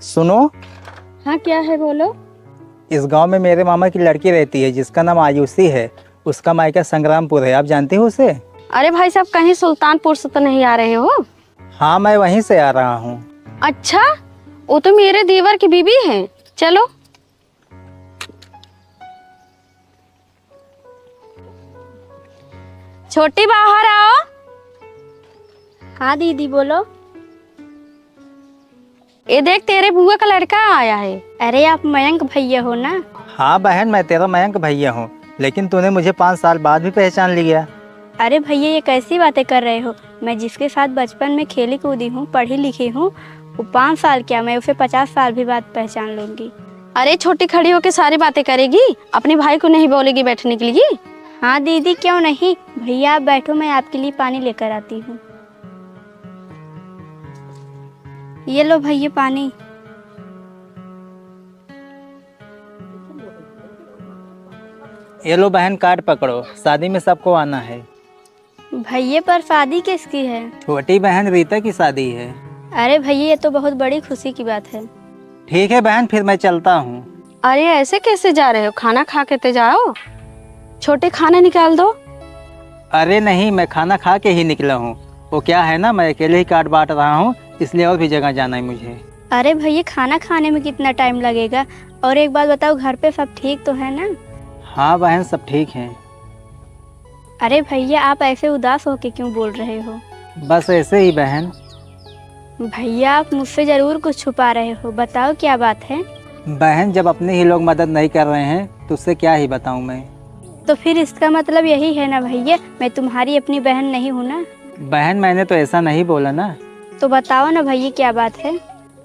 सुनो, हाँ क्या है बोलो। इस गांव में मेरे मामा की लड़की रहती है जिसका नाम आयुषी है। उसका मायका संग्रामपुर है, आप जानते हो उसे? अरे भाई साहब, कहीं सुल्तानपुर से तो नहीं आ रहे हो? हाँ, मैं वहीं से आ रहा हूँ। अच्छा, वो तो मेरे देवर की बीवी है। चलो। छोटी बाहर आओ। हाँ दीदी बोलो। ये देख, तेरे बुआ का लड़का आया है। अरे आप मयंक भैया हो ना? हाँ बहन, मैं तेरा मयंक भैया हूँ, लेकिन तूने मुझे 5 साल बाद भी पहचान लिया। अरे भैया ये कैसी बातें कर रहे हो? मैं जिसके साथ बचपन में खेली कूदी हूँ, पढ़ी लिखी हूँ, वो 5 साल क्या, मैं उसे 50 साल भी बाद पहचान लूंगी। अरे छोटी खड़ी होके सारी बातें करेगी, अपने भाई को नहीं बोलेगी बैठने के लिए? हाँ दीदी क्यों नहीं। भैया आप बैठो, मैं आपके लिए पानी लेकर आती हूँ। ये लो भैया पानी। ये लो बहन, कार्ड पकड़ो, शादी में सबको आना है। भैया पर शादी किसकी है? छोटी बहन रीता की शादी है। अरे भैया ये तो बहुत बड़ी खुशी की बात है। ठीक है बहन, फिर मैं चलता हूँ। अरे ऐसे कैसे जा रहे हो? खाना खा के तो जाओ। छोटे खाना निकाल दो। अरे नहीं, मैं खाना खा के ही निकला हूँ। वो क्या है ना, मैं अकेले ही कार्ड बांट रहा हूँ, इसलिए और भी जगह जाना है मुझे। अरे भैया खाना खाने में कितना टाइम लगेगा? और एक बात बताओ, घर पे सब ठीक तो है ना? हाँ बहन, सब ठीक है। अरे भैया आप ऐसे उदास होके क्यों बोल रहे हो? बस ऐसे ही बहन। भैया आप मुझसे जरूर कुछ छुपा रहे हो, बताओ क्या बात है? बहन, जब अपने ही लोग मदद नहीं कर रहे हैं तो उससे क्या ही बताऊं मैं। तो फिर इसका मतलब यही है ना भैया, मैं तुम्हारी अपनी बहन नहीं हूँ ना? बहन, मैंने तो ऐसा नहीं बोला ना। तो बताओ ना भैया क्या बात है?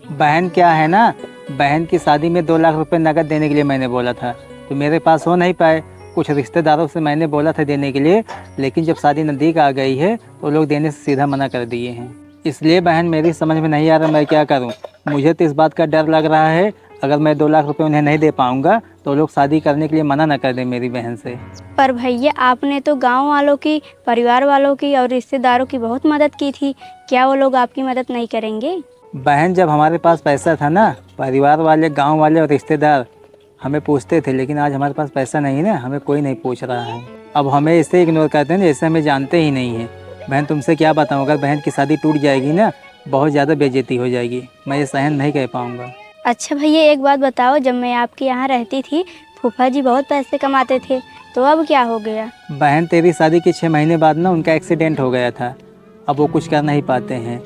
बहन क्या है ना, बहन की शादी में 2 लाख रुपए नकद देने के लिए मैंने बोला था, तो मेरे पास हो नहीं पाए। कुछ रिश्तेदारों से मैंने बोला था देने के लिए, लेकिन जब शादी नज़दीक आ गई है तो लोग देने से सीधा मना कर दिए हैं। इसलिए बहन मेरी समझ में नहीं आ रहा मैं क्या करूं। मुझे तो इस बात का डर लग रहा है, अगर मैं 2 लाख रुपए उन्हें नहीं दे पाऊंगा तो लोग शादी करने के लिए मना न कर दें मेरी बहन से। पर भैया आपने तो गांव वालों की, परिवार वालों की और रिश्तेदारों की बहुत मदद की थी, क्या वो लोग आपकी मदद नहीं करेंगे? बहन, जब हमारे पास पैसा था ना, परिवार वाले, गांव वाले और रिश्तेदार हमें पूछते थे, लेकिन आज हमारे पास पैसा नहीं है ना, हमें कोई नहीं पूछ रहा है। अब हमें इसे इग्नोर करते हैं जैसे हमें जानते ही नहीं है। बहन तुमसे क्या बताऊँ, अगर बहन की शादी टूट जाएगी ना, बहुत ज़्यादा बेइज्जती हो जाएगी, मैं ये सहन नहीं कर पाऊँगा। अच्छा भैया एक बात बताओ, जब मैं आपके यहाँ रहती थी फूफा जी बहुत पैसे कमाते थे, तो अब क्या हो गया? बहन तेरी शादी के 6 महीने बाद ना उनका एक्सीडेंट हो गया था, अब वो कुछ कर नहीं पाते हैं।